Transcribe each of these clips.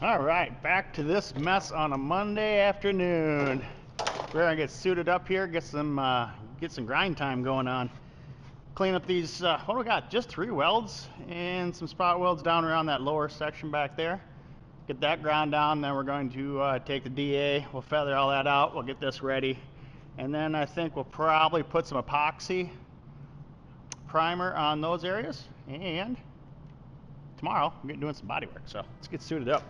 All right, back to this mess on a Monday afternoon. We're gonna get suited up here, get some grind time going on. Clean up these. What do we got? Just 3 welds and some spot welds down around that lower section back there. Get that ground down. Then we're going to take the DA. We'll feather all that out. We'll get this ready, and then I think we'll probably put some epoxy primer on those areas. And tomorrow we're doing some body work. So let's get suited up.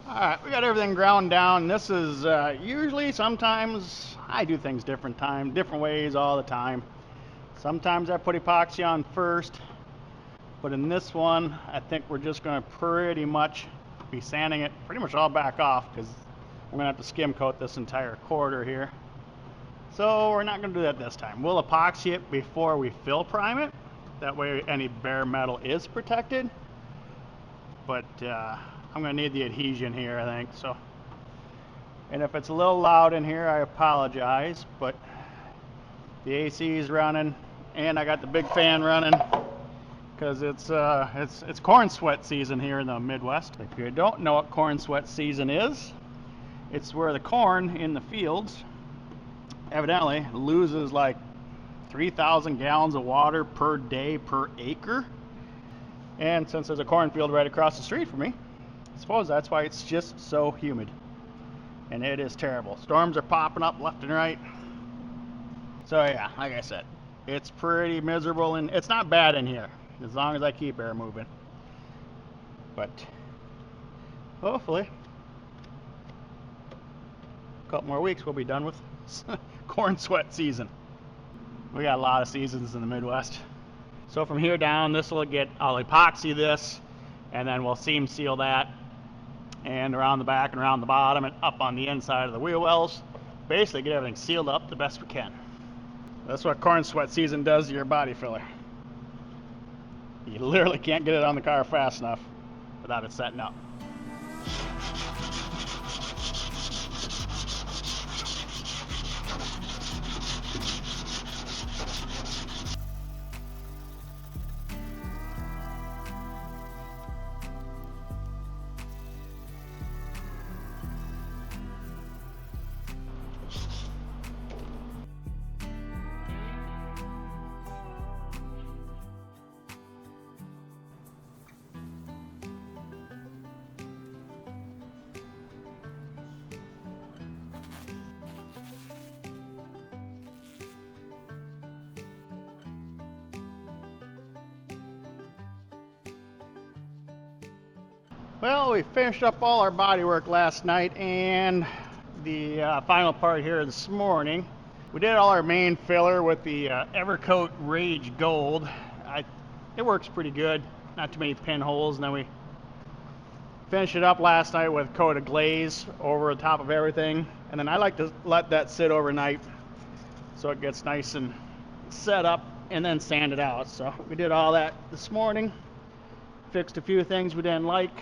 Alright, we got everything ground down. This is usually, sometimes I do things different ways all the time. Sometimes I put epoxy on first, but in this one I think we're just going to pretty much be sanding it pretty much all back off, because I'm going to have to skim coat this entire quarter here. So we're not going to do that this time. We'll epoxy it before we fill prime it. That way any bare metal is protected. But I'm going to need the adhesion here, I think. So, and if it's a little loud in here, I apologize, but the AC is running and I got the big fan running because it's corn sweat season here in the Midwest. If you don't know what corn sweat season is, it's where the corn in the fields evidently loses like 3,000 gallons of water per day per acre. And since there's a cornfield right across the street from me, I suppose that's why it's just so humid. And it is terrible. Storms are popping up left and right. So yeah, like I said, it's pretty miserable, and it's not bad in here as long as I keep air moving. But hopefully a couple more weeks we'll be done with corn sweat season. We got a lot of seasons in the Midwest. So from here down, I'll epoxy this, and then we'll seam seal that, and around the back and around the bottom and up on the inside of the wheel wells. Basically get everything sealed up the best we can. That's what corn sweat season does to your body filler. You literally can't get it on the car fast enough without it setting up. Well, we finished up all our body work last night and the final part here this morning. We did all our main filler with the Evercoat Rage Gold. It works pretty good, not too many pinholes, and then we finished it up last night with a coat of glaze over the top of everything, and then I like to let that sit overnight so it gets nice and set up, and then sand it out. So we did all that this morning, fixed a few things we didn't like.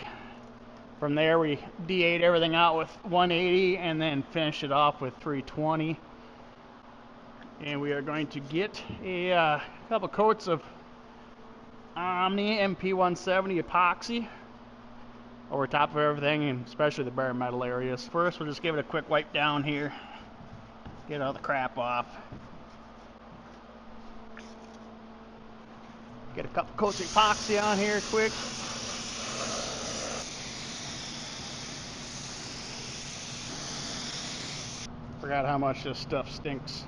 From there we DA'd everything out with 180 and then finished it off with 320. And we are going to get a couple coats of Omni MP170 epoxy over top of everything, and especially the bare metal areas. First we'll just give it a quick wipe down here, get all the crap off. Get a couple coats of epoxy on here quick. Forgot how much this stuff stinks.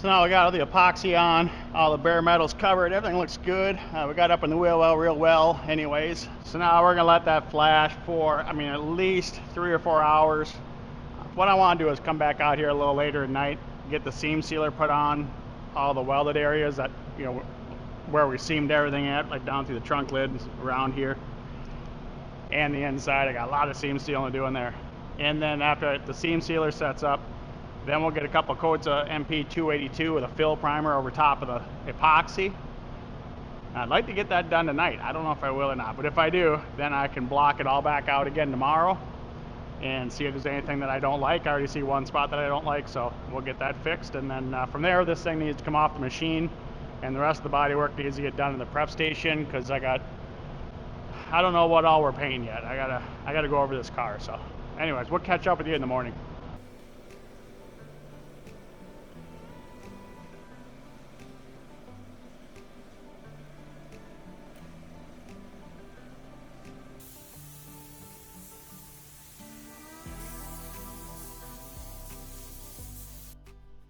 So now we got all the epoxy on, all the bare metal's covered, everything looks good. We got up in the wheel well real well anyways. So now we're gonna let that flash for, at least 3 or 4 hours. What I wanna do is come back out here a little later at night, get the seam sealer put on all the welded areas that, where we seamed everything at, like down through the trunk lid around here. And the inside, I got a lot of seam sealing to do in there. And then after the seam sealer sets up, then we'll get a couple coats of MP282 with a fill primer over top of the epoxy. I'd like to get that done tonight. I don't know if I will or not, but if I do, then I can block it all back out again tomorrow and see if there's anything that I don't like. I already see one spot that I don't like, so we'll get that fixed. And then from there, this thing needs to come off the machine, and the rest of the body work needs to get done in the prep station, because I don't know what all we're painting yet. I gotta go over this car. So anyways, we'll catch up with you in the morning.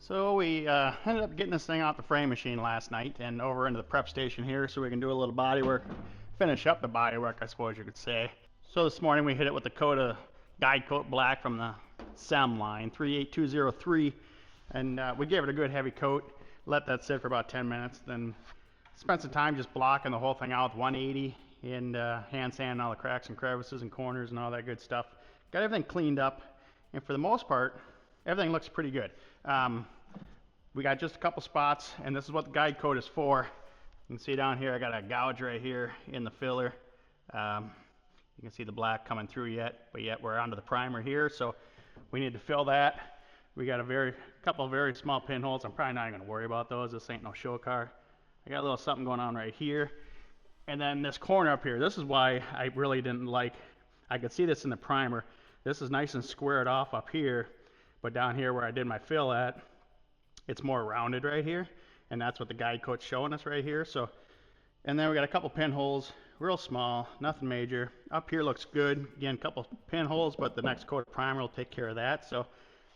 So we ended up getting this thing off the frame machine last night and over into the prep station here so we can do a little body work, finish up the body work, I suppose you could say. So this morning we hit it with a coat of guide coat black from the SEM line, 38203, and we gave it a good heavy coat, let that sit for about 10 minutes, then spent some time just blocking the whole thing out with 180 and hand sanding all the cracks and crevices and corners and all that good stuff. Got everything cleaned up, and for the most part, everything looks pretty good. We got just a couple spots, and this is what the guide coat is for. You can see down here I got a gouge right here in the filler. You can see the black coming through yet, but yet we're onto the primer here, so we need to fill that. We got a couple of very small pinholes. I'm probably not even gonna worry about those. This ain't no show car. I got a little something going on right here, and then this corner up here. This is why I really didn't like. I could see this in the primer. This is nice and squared off up here, but down here where I did my fill at, it's more rounded right here, and that's what the guide coat's showing us right here. So, and then we got a couple pinholes, real small, nothing major. Up here looks good. Again, a couple pinholes, but the next coat of primer will take care of that. So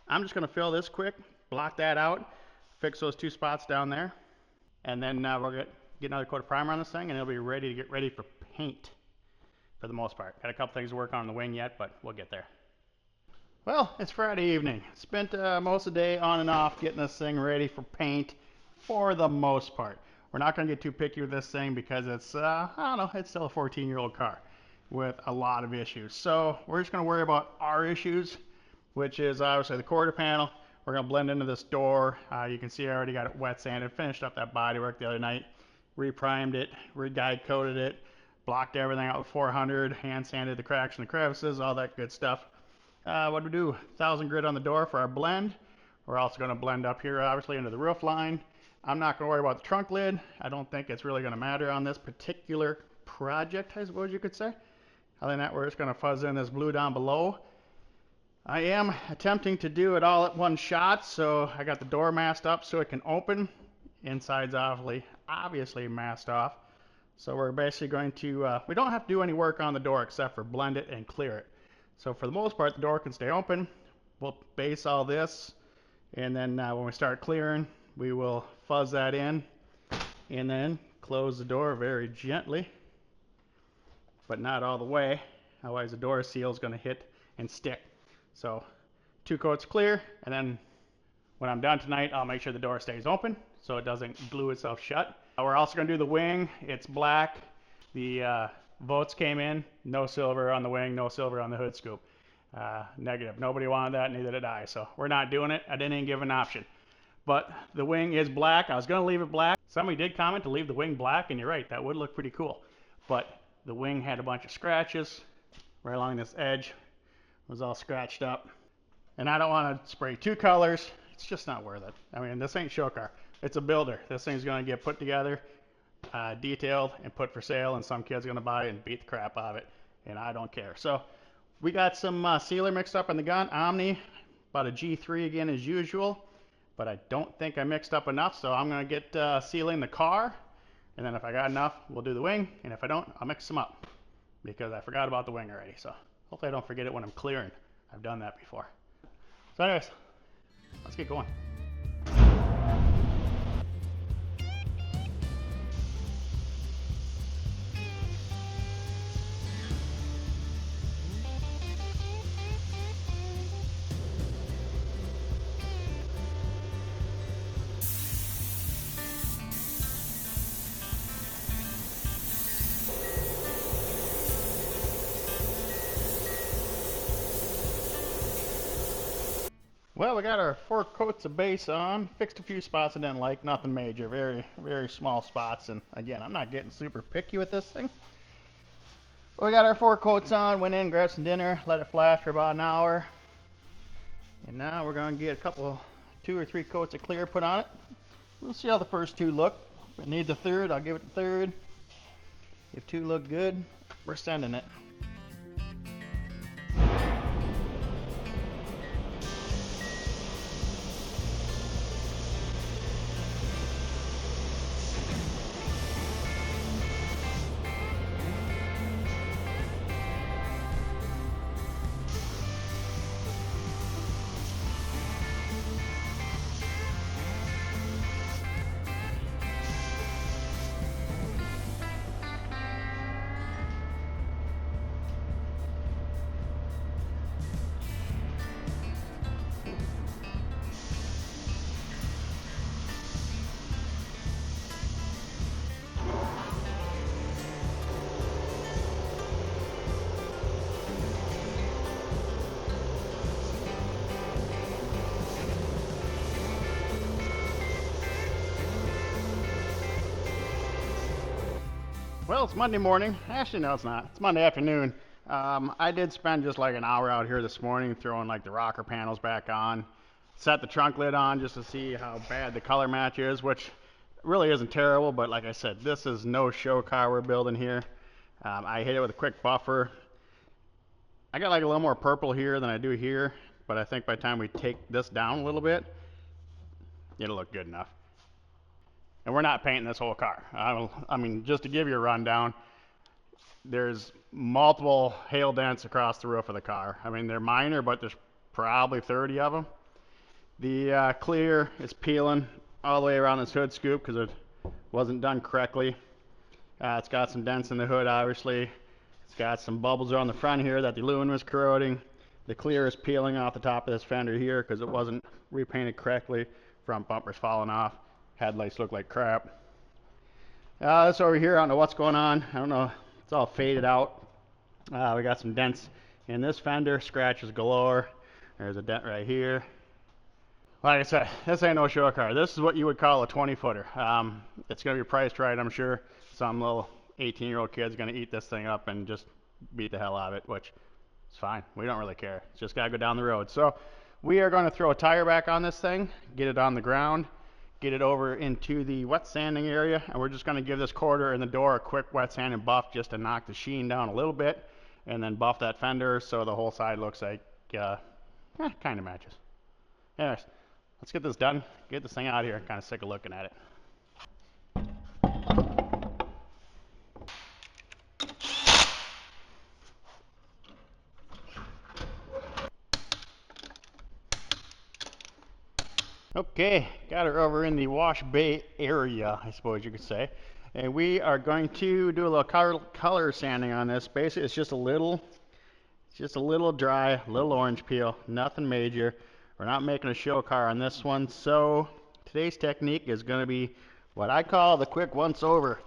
I'm just gonna fill this quick, block that out, fix those 2 spots down there, and then we'll get another coat of primer on this thing, and it'll be ready to get ready for paint for the most part. Got a couple things to work on the wing yet, but we'll get there. Well, it's Friday evening. Spent most of the day on and off getting this thing ready for paint for the most part. We're not going to get too picky with this thing because it's, I don't know, it's still a 14-year-old car with a lot of issues. So we're just going to worry about our issues, which is obviously the quarter panel. We're going to blend into this door. You can see I already got it wet sanded, finished up that body work the other night, reprimed it, re-guide coated it, blocked everything out with 400, hand sanded the cracks and the crevices, all that good stuff. What do we do? 1000 grit on the door for our blend. We're also going to blend up here, obviously, into the roof line. I'm not going to worry about the trunk lid. I don't think it's really going to matter on this particular project, I suppose you could say. Other than that, we're just going to fuzz in this blue down below. I am attempting to do it all at one shot, so I got the door masked up so it can open. Inside's obviously masked off. So we're basically going to, we don't have to do any work on the door except for blend it and clear it. So for the most part, the door can stay open. We'll base all this, and then when we start clearing, we will fuzz that in, and then close the door very gently, but not all the way. Otherwise, the door seal is going to hit and stick. So 2 coats clear, and then when I'm done tonight, I'll make sure the door stays open so it doesn't glue itself shut. We're also going to do the wing. It's black. The votes came in, no silver on the wing, no silver on the hood scoop. Negative. Nobody wanted that, neither did I. So we're not doing it. I didn't even give an option. But the wing is black. I was going to leave it black. Somebody did comment to leave the wing black, and you're right, that would look pretty cool. But the wing had a bunch of scratches right along this edge. It was all scratched up. And I don't want to spray 2 colors. It's just not worth it. I mean, this ain't show car. It's a builder. This thing's going to get put together, detailed, and put for sale, and some kid's going to buy it and beat the crap out of it, and I don't care. So we got some sealer mixed up in the gun, Omni, about a G3 again as usual, but I don't think I mixed up enough, so I'm going to get sealing the car, and then if I got enough, we'll do the wing, and if I don't, I'll mix them up, because I forgot about the wing already. So hopefully I don't forget it when I'm clearing. I've done that before. So anyways, let's get going. Well, we got our 4 coats of base on, fixed a few spots I didn't like, nothing major, very small spots, and again, I'm not getting super picky with this thing. We got our 4 coats on, went in, grabbed some dinner, let it flash for about an hour, and now we're going to get a couple, 2 or 3 coats of clear put on it. We'll see how the first 2 look. If it needs a third, I'll give it a third. If 2 look good, we're sending it. Well, it's Monday morning. Actually, no, it's not. It's Monday afternoon. I did spend just like an hour out here this morning throwing like the rocker panels back on, set the trunk lid on just to see how bad the color match is, which really isn't terrible, but like I said, this is no show car we're building here. I hit it with a quick buffer. I got like a little more purple here than I do here, but I think by the time we take this down a little bit, it'll look good enough. And we're not painting this whole car. I mean, just to give you a rundown, there's multiple hail dents across the roof of the car. I mean, they're minor, but there's probably 30 of them. The clear is peeling all the way around this hood scoop because it wasn't done correctly. It's got some dents in the hood, obviously. It's got some bubbles on the front here that the aluminum was corroding. The clear is peeling off the top of this fender here because it wasn't repainted correctly. Front bumper's falling off. Headlights look like crap. This over here, I don't know what's going on. I don't know. It's all faded out. We got some dents in this fender, scratches galore. There's a dent right here. Like I said, this ain't no show car. This is what you would call a 20-footer. It's going to be priced right, I'm sure. Some little 18-year-old kid's going to eat this thing up and just beat the hell out of it, which is fine. We don't really care. It's just got to go down the road. So we are going to throw a tire back on this thing, get it on the ground, get it over into the wet sanding area, and we're just going to give this quarter in the door a quick wet sand and buff just to knock the sheen down a little bit, and then buff that fender so the whole side looks like kind of matches. Anyways, let's get this done, get this thing out of here. Kind of sick of looking at it. Okay, got her over in the wash bay area, I suppose you could say. And we are going to do a little color sanding on this. Basically, it's just a little dry, a little orange peel, nothing major. We're not making a show car on this one. So today's technique is going to be what I call the quick once over.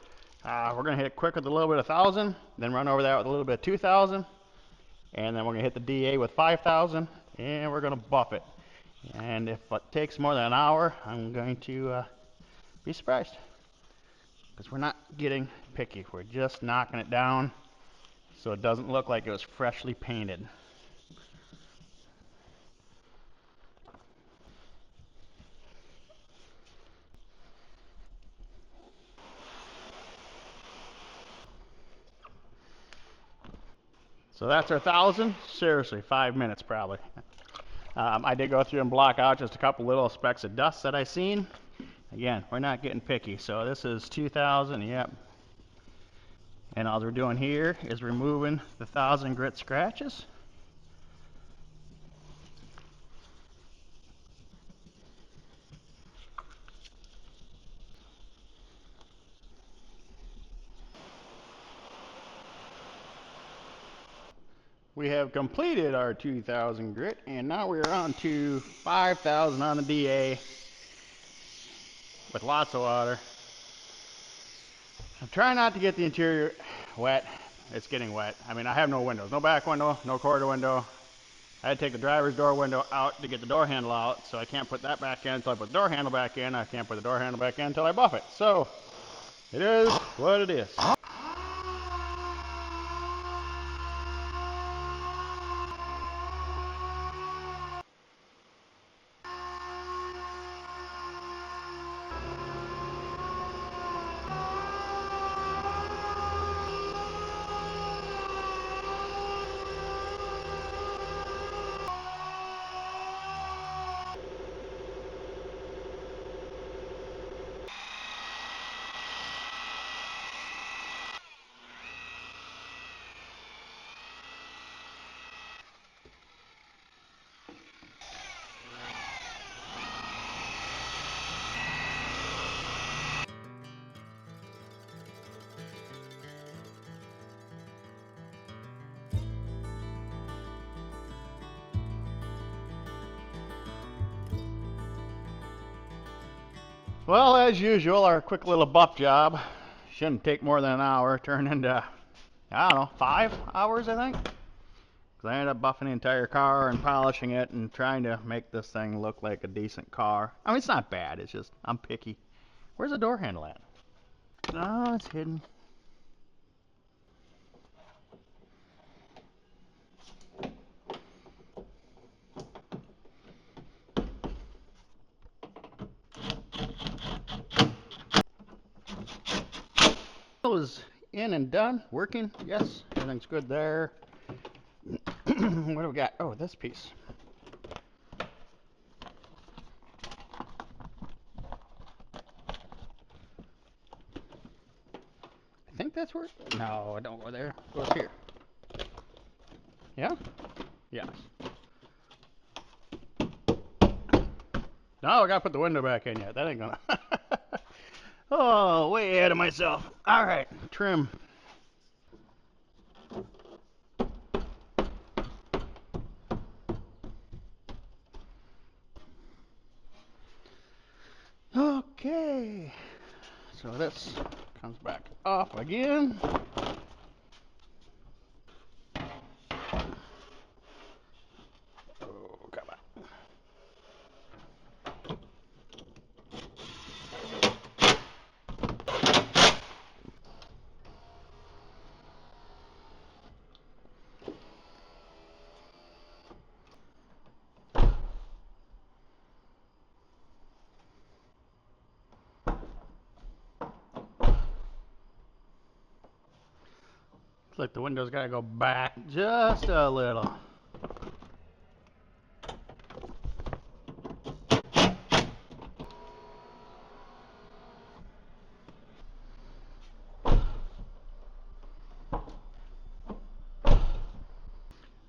We're going to hit it quick with a little bit of 1,000, then run over that with a little bit of 2,000, and then we're going to hit the DA with 5,000, and we're going to buff it. And if it takes more than an hour, I'm going to be surprised. Because we're not getting picky. We're just knocking it down so it doesn't look like it was freshly painted. So that's our 1,000. Seriously, 5 minutes probably. I did go through and block out just a couple little specks of dust that I seen. Again, we're not getting picky. So this is 2,000, yep. And all we're doing here is removing the 1,000 grit scratches. We have completed our 2,000 grit, and now we're on to 5,000 on the DA with lots of water. I'm trying not to get the interior wet. It's getting wet. I mean, I have no windows, no back window, no quarter window. I had to take the driver's door window out to get the door handle out, so I can't put that back in until I put the door handle back in. I can't put the door handle back in until I buff it. So, it is what it is. Well, as usual, our quick little buff job shouldn't take more than an hour. Turned into, I don't know, 5 hours, I think. Because I ended up buffing the entire car and polishing it and trying to make this thing look like a decent car. I mean, it's not bad. It's just, I'm picky. Where's the door handle at? Oh, it's hidden. It was in and done, working. Yes, everything's good there. What do we got? Oh, this piece. I think that's where. No, I don't go there. It goes here. Yeah? Yes. No, I gotta put the window back in yet. That ain't gonna. Oh, way ahead of myself. All right, trim. Okay. So this comes back off again. Oh, come on. Looks like the window's gotta go back just a little.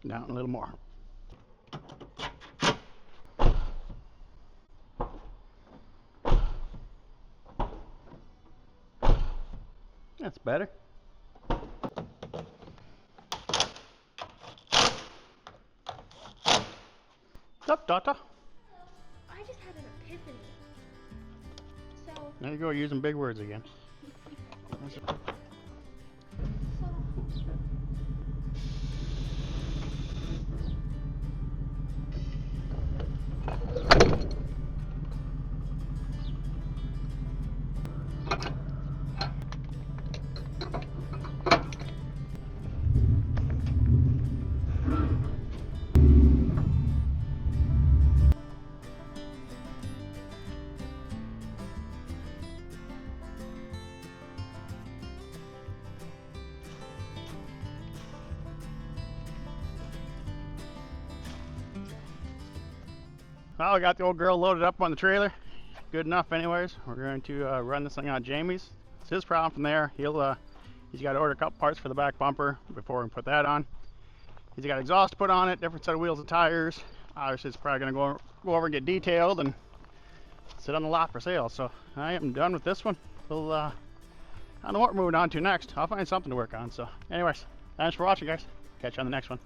Down a little more. That's better. What's up, Dota? I just had an epiphany. So. There you go, using big words again. Well, I got the old girl loaded up on the trailer. Good enough anyways. We're going to run this thing on Jamie's. It's his problem from there. He's got to order a couple parts for the back bumper before we put that on. He's got exhaust to put on it, different set of wheels and tires. Obviously it's probably going to go over and get detailed and sit on the lot for sale. So I am done with this one. We'll, I don't know what we're moving on to next. I'll find something to work on. So anyways, thanks for watching, guys. Catch you on the next one.